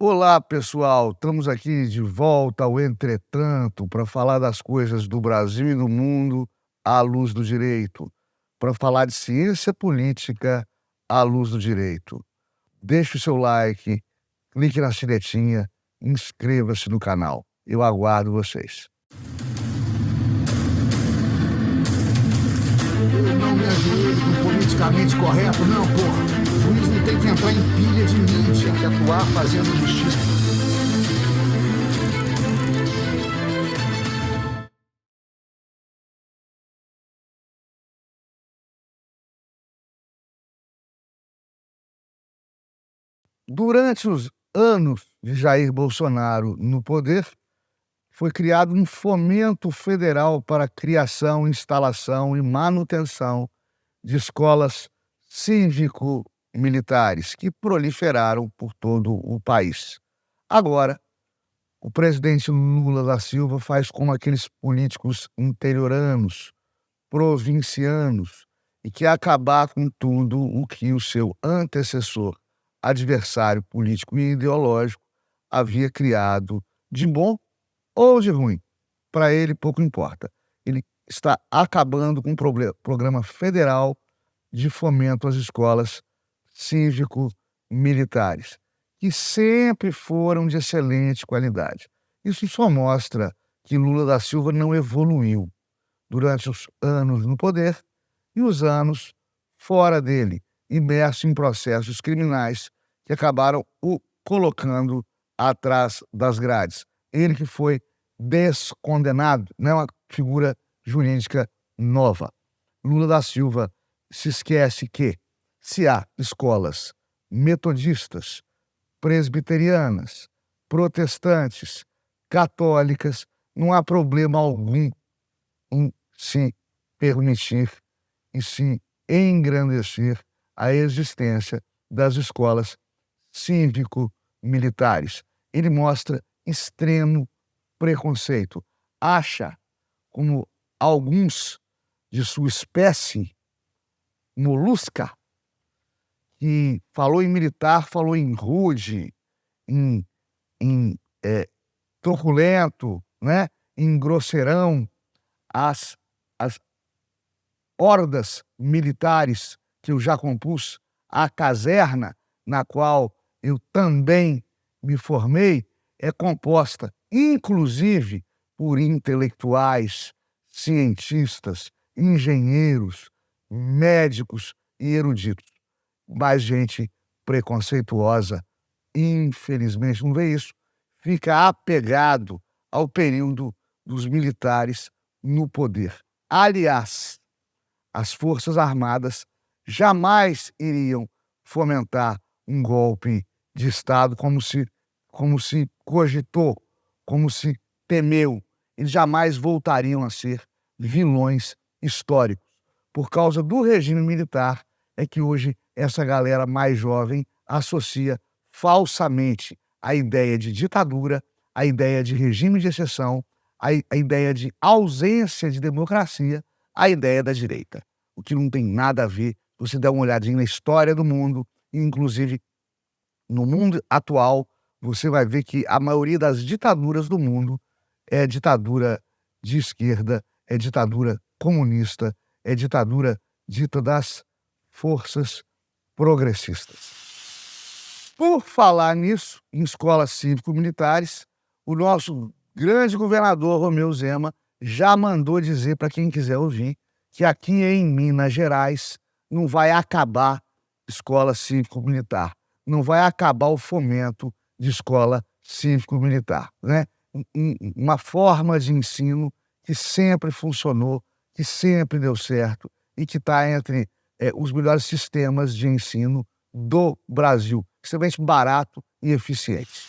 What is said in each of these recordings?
Olá, pessoal. Estamos aqui de volta ao Entretanto para falar das coisas do Brasil e do mundo à luz do direito, para falar de ciência política à luz do direito. Deixe o seu like, clique na sinetinha, inscreva-se no canal. Eu aguardo vocês. Eu não me ajoelho com politicamente correto, não, porra. O juiz não tem que entrar em pilha de mídia, tem que atuar fazendo justiça. Durante os anos de Jair Bolsonaro no poder, foi criado um fomento federal para a criação, instalação e manutenção de escolas cívico-militares que proliferaram por todo o país. Agora, o presidente Lula da Silva faz como aqueles políticos interioranos, provincianos, e quer acabar com tudo o que o seu antecessor, adversário político e ideológico, havia criado de bom ou de ruim. Para ele, pouco importa. Ele está acabando com o programa federal de fomento às escolas cívico-militares, que sempre foram de excelente qualidade. Isso só mostra que Lula da Silva não evoluiu durante os anos no poder e os anos fora dele, imerso em processos criminais que acabaram o colocando atrás das grades. Ele que foi descondenado, não é uma figura jurídica nova. Lula da Silva se esquece que, se há escolas metodistas, presbiterianas, protestantes, católicas, não há problema algum em se permitir e se engrandecer a existência das escolas cívico-militares. Ele mostra extremo preconceito. Acha, como alguns de sua espécie molusca, que falou em militar, falou em rude, em, em truculento, né? Em grosseirão, as, as hordas militares que eu já compus, a caserna na qual eu também me formei, é composta, inclusive, por intelectuais, cientistas, engenheiros, médicos e eruditos. Mas gente preconceituosa, infelizmente, não vê isso, fica apegado ao período dos militares no poder. Aliás, as Forças Armadas jamais iriam fomentar um golpe de Estado como se cogitou, como se temeu. Eles jamais voltariam a ser vilões históricos. Por causa do regime militar é que hoje essa galera mais jovem associa falsamente a ideia de ditadura, a ideia de regime de exceção, a ideia de ausência de democracia, a ideia da direita, o que não tem nada a ver. Você dá uma olhadinha na história do mundo, inclusive no mundo atual, você vai ver que a maioria das ditaduras do mundo é ditadura de esquerda, é ditadura comunista, é ditadura dita das forças progressistas. Por falar nisso, em escolas cívico-militares, o nosso grande governador Romeu Zema já mandou dizer para quem quiser ouvir que aqui em Minas Gerais não vai acabar escola cívico-militar, não vai acabar o fomento de escola cívico-militar, né? Uma forma de ensino que sempre funcionou, que sempre deu certo e que está entre os melhores sistemas de ensino do Brasil, extremamente barato e eficiente.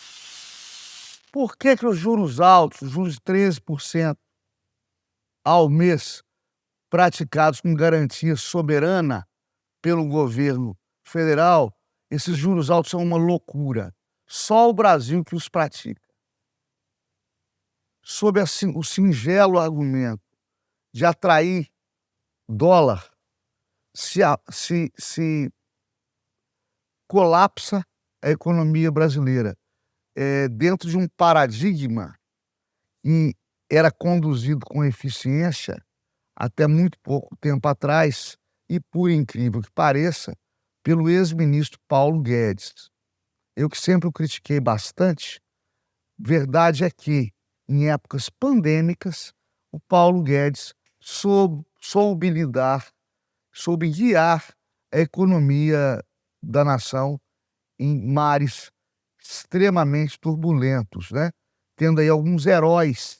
Por que os juros altos, os juros de 13% ao mês, praticados com garantia soberana pelo governo federal, esses juros altos são uma loucura. Só o Brasil que os pratica. Sob o singelo argumento de atrair dólar, se colapsa a economia brasileira. dentro de um paradigma que era conduzido com eficiência até muito pouco tempo atrás e, por incrível que pareça, pelo ex-ministro Paulo Guedes. Eu que sempre o critiquei bastante, verdade é que, em épocas pandêmicas, o Paulo Guedes soube guiar a economia da nação em mares extremamente turbulentos, né? Tendo aí alguns heróis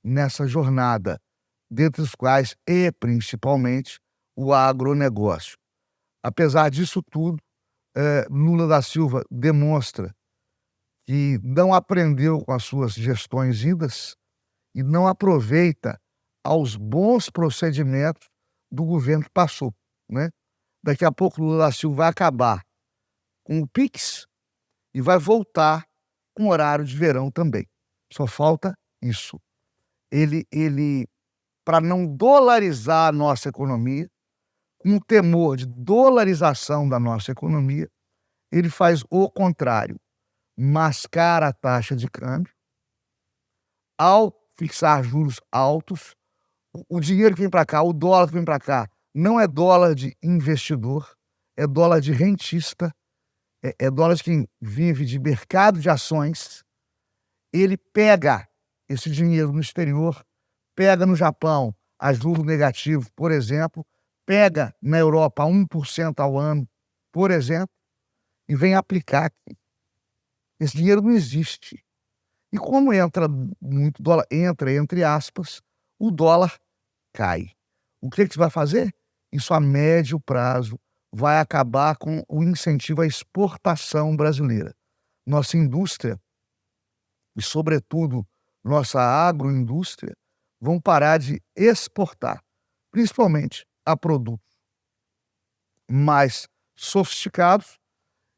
nessa jornada, dentre os quais e principalmente o agronegócio. Apesar disso tudo, Lula da Silva demonstra que não aprendeu com as suas gestões idas e não aproveita aos bons procedimentos do governo que passou, né? Daqui a pouco Lula da Silva vai acabar com o Pix e vai voltar com horário de verão também. Só falta isso. Ele para não dolarizar a nossa economia, com o temor de dolarização da nossa economia, ele faz o contrário, mascara a taxa de câmbio. Ao fixar juros altos, o dinheiro que vem para cá, o dólar que vem para cá, não é dólar de investidor, é dólar de rentista, é dólar de quem vive de mercado de ações. Ele pega esse dinheiro no exterior, pega no Japão a juros negativos, por exemplo, pega na Europa 1% ao ano, por exemplo, e vem aplicar aqui. Esse dinheiro não existe. E como entra muito dólar, entra entre aspas, o dólar cai. O que você vai fazer? Isso a médio prazo vai acabar com o incentivo à exportação brasileira. Nossa indústria, e sobretudo nossa agroindústria, vão parar de exportar, principalmente a produtos mais sofisticados,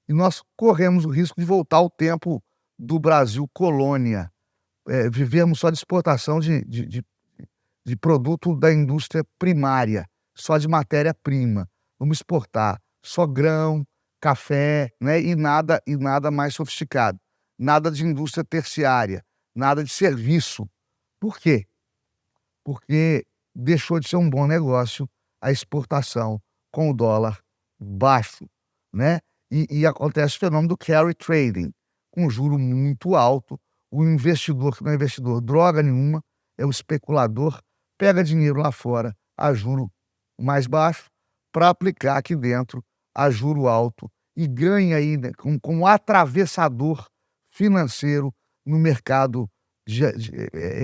e nós corremos o risco de voltar ao tempo do Brasil colônia. Vivemos só de exportação de produto da indústria primária, só de matéria-prima. Vamos exportar só grão, café, né? e nada mais sofisticado. Nada de indústria terciária, nada de serviço. Por quê? Porque deixou de ser um bom negócio a exportação com o dólar baixo, né? E acontece o fenômeno do carry trading, com juro muito alto. O investidor, que não é investidor droga nenhuma, é o especulador, pega dinheiro lá fora a juro mais baixo para aplicar aqui dentro a juro alto e ganha aí, né, como atravessador financeiro no mercado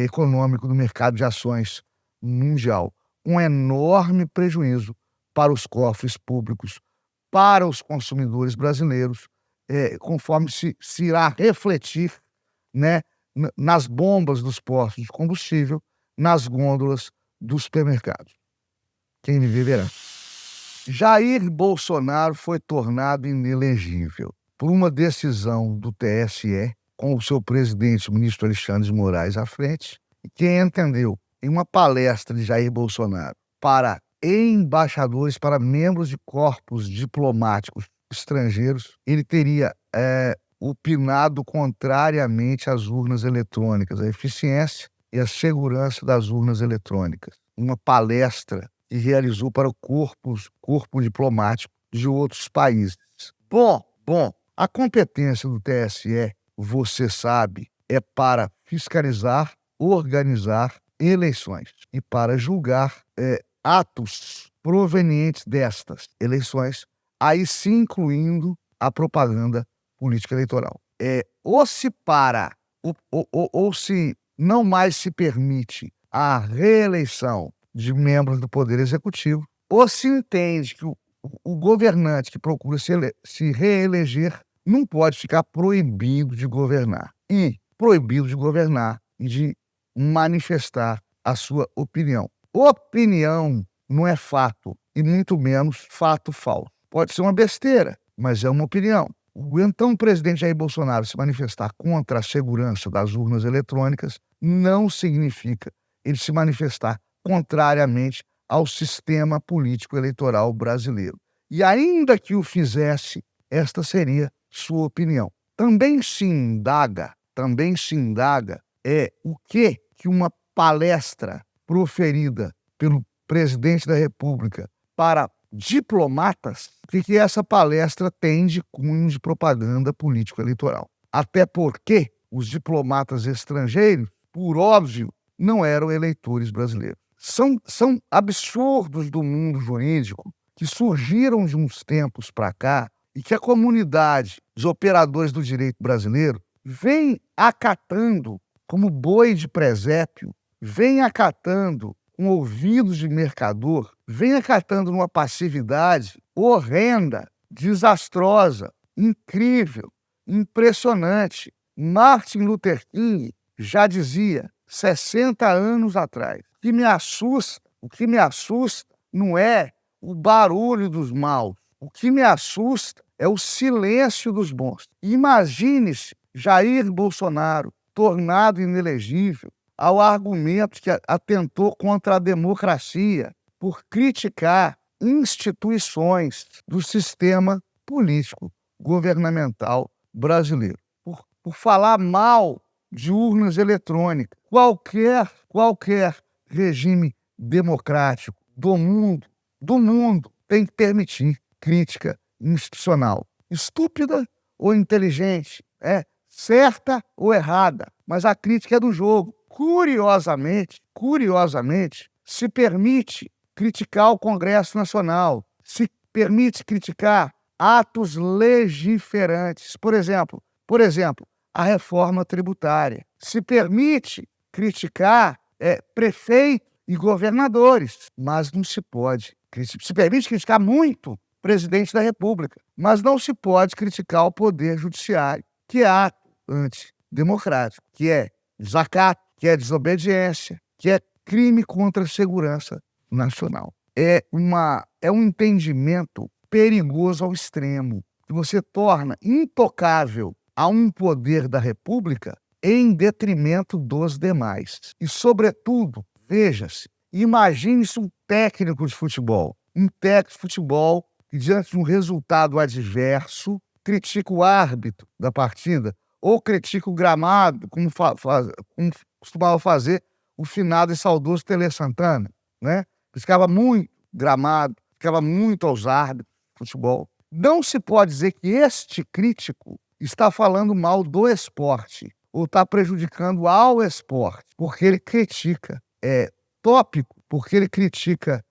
econômico, no mercado de ações mundial. Um enorme prejuízo para os cofres públicos, para os consumidores brasileiros, conforme se irá refletir, né, nas bombas dos postos de combustível, nas gôndolas dos supermercados. Quem viver verá. Jair Bolsonaro foi tornado inelegível por uma decisão do TSE, com o seu presidente, o ministro Alexandre de Moraes, à frente, e quem entendeu, em uma palestra de Jair Bolsonaro para embaixadores, para membros de corpos diplomáticos estrangeiros, ele teria opinado contrariamente às urnas eletrônicas, a eficiência e a segurança das urnas eletrônicas. Uma palestra que realizou para o corpo diplomático de outros países. Bom, a competência do TSE, você sabe, é para fiscalizar, organizar eleições e para julgar atos provenientes destas eleições, aí sim incluindo a propaganda política eleitoral. Ou se não mais se permite a reeleição de membros do Poder Executivo, ou se entende que o governante que procura se reeleger não pode ficar proibido de governar. E proibido de governar e de manifestar a sua opinião. Opinião não é fato, e muito menos fato falso. Pode ser uma besteira, mas é uma opinião. O então presidente Jair Bolsonaro se manifestar contra a segurança das urnas eletrônicas não significa ele se manifestar contrariamente ao sistema político eleitoral brasileiro. E ainda que o fizesse, esta seria sua opinião. também se indaga o que uma palestra proferida pelo presidente da República para diplomatas, o que essa palestra tem de cunho de propaganda político-eleitoral. Até porque os diplomatas estrangeiros, por óbvio, não eram eleitores brasileiros. São absurdos do mundo jurídico que surgiram de uns tempos para cá e que a comunidade dos operadores do direito brasileiro vem acatando como boi de presépio, vem acatando com ouvidos de mercador, vem acatando numa passividade horrenda, desastrosa, incrível, impressionante. Martin Luther King já dizia 60 anos atrás: o que me assusta não é o barulho dos maus, o que me assusta é o silêncio dos bons. Imagine-se Jair Bolsonaro tornado inelegível ao argumento que atentou contra a democracia por criticar instituições do sistema político governamental brasileiro, por falar mal de urnas eletrônicas. Qualquer regime democrático do mundo tem que permitir crítica institucional, estúpida ou inteligente, certa ou errada, mas a crítica é do jogo. Curiosamente, se permite criticar o Congresso Nacional, se permite criticar atos legiferantes, por exemplo, a reforma tributária. Se permite criticar prefeitos e governadores, mas não se pode. Se permite criticar muito o presidente da República, mas não se pode criticar o Poder Judiciário, que é ato antidemocrático, que é desacato, que é desobediência, que é crime contra a segurança nacional. É um entendimento perigoso ao extremo, que você torna intocável a um poder da República em detrimento dos demais. E, sobretudo, veja-se, imagine-se um técnico de futebol que, diante de um resultado adverso, critica o árbitro da partida ou critica o gramado, como costumava fazer o finado e saudoso Tele Santana, né? Criticava muito gramado, criticava muito aos árbitros de futebol. Não se pode dizer que este crítico está falando mal do esporte ou está prejudicando ao esporte, porque ele critica tópico, porque ele critica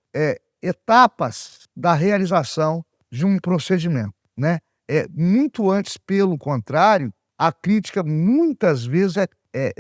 etapas da realização de um procedimento, né? Muito antes, pelo contrário, a crítica muitas vezes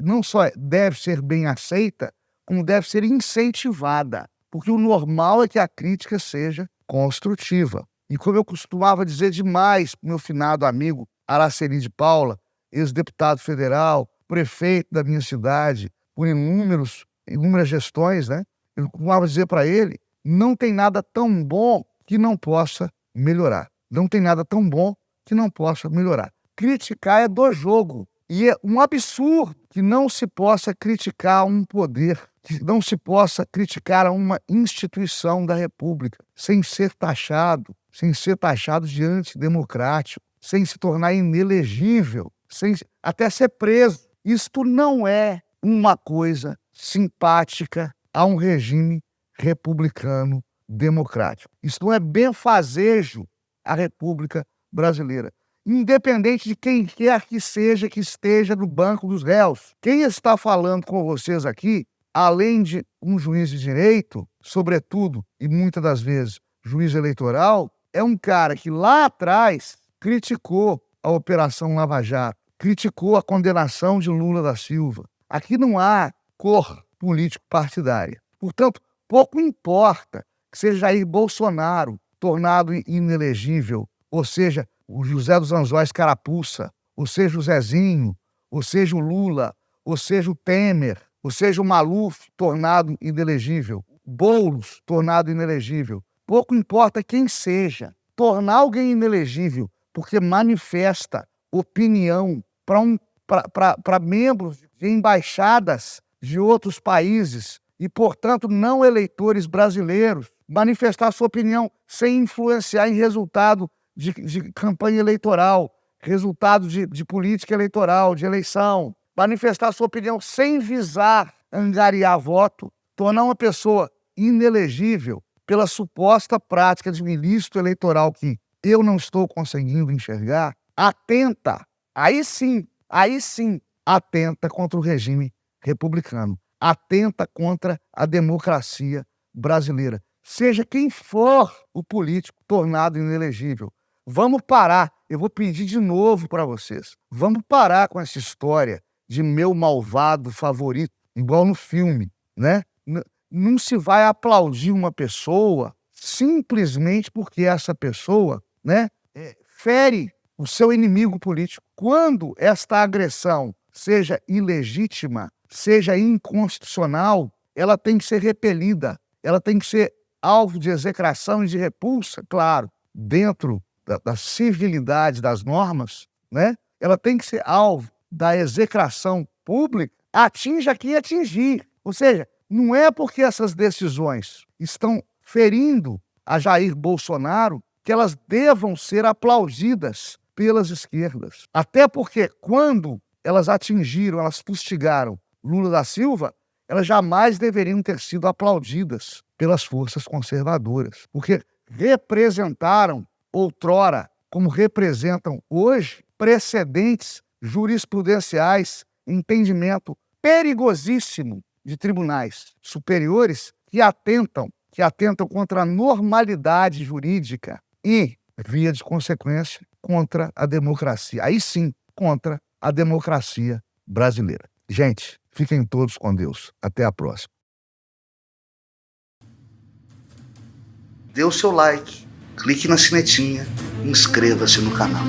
não só deve ser bem aceita, como deve ser incentivada, porque o normal é que a crítica seja construtiva. E como eu costumava dizer demais para o meu finado amigo Araceli de Paula, ex-deputado federal, prefeito da minha cidade, por inúmeras gestões, né? Eu costumava dizer para ele: não tem nada tão bom que não possa melhorar. Não tem nada tão bom que não possa melhorar. Criticar é do jogo. E é um absurdo que não se possa criticar um poder, que não se possa criticar uma instituição da República sem ser taxado de antidemocrático, sem se tornar inelegível, sem até ser preso. Isto não é uma coisa simpática a um regime republicano democrático. Isso não é benfazejo à República Brasileira, independente de quem quer que seja que esteja no banco dos réus. Quem está falando com vocês aqui, além de um juiz de direito, sobretudo, e muitas das vezes, juiz eleitoral, é um cara que lá atrás criticou a Operação Lava Jato, criticou a condenação de Lula da Silva. Aqui não há cor político-partidária. Portanto, pouco importa que seja Jair Bolsonaro tornado inelegível, ou seja, o José dos Anzóis Carapuça, ou seja, o Zezinho, ou seja, o Lula, ou seja, o Temer, ou seja, o Maluf tornado inelegível, Boulos tornado inelegível. Pouco importa quem seja. Tornar alguém inelegível porque manifesta opinião para membros de embaixadas de outros países e, portanto, não eleitores brasileiros, manifestar sua opinião sem influenciar em resultado de campanha eleitoral, resultado de política eleitoral, de eleição, manifestar sua opinião sem visar angariar voto, tornar uma pessoa inelegível pela suposta prática de um ilícito eleitoral que eu não estou conseguindo enxergar, atenta, aí sim, atenta contra o regime republicano, atenta contra a democracia brasileira. Seja quem for o político tornado inelegível. Vamos parar, eu vou pedir de novo para vocês, vamos parar com essa história de meu malvado favorito, igual no filme, né? Não se vai aplaudir uma pessoa simplesmente porque essa pessoa, né, fere o seu inimigo político. Quando esta agressão seja ilegítima, seja inconstitucional, ela tem que ser repelida, ela tem que ser alvo de execração e de repulsa, claro, dentro da civilidade das normas, né? Ela tem que ser alvo da execração pública, atinja quem atingir. Ou seja, não é porque essas decisões estão ferindo a Jair Bolsonaro que elas devam ser aplaudidas pelas esquerdas. Até porque quando elas atingiram, elas fustigaram Lula da Silva, elas jamais deveriam ter sido aplaudidas pelas forças conservadoras, porque representaram outrora, como representam hoje, precedentes jurisprudenciais, entendimento perigosíssimo de tribunais superiores que atentam contra a normalidade jurídica e, via de consequência, contra a democracia. Aí sim, contra a democracia brasileira. Gente, fiquem todos com Deus. Até a próxima. Dê o seu like, clique na sinetinha e inscreva-se no canal.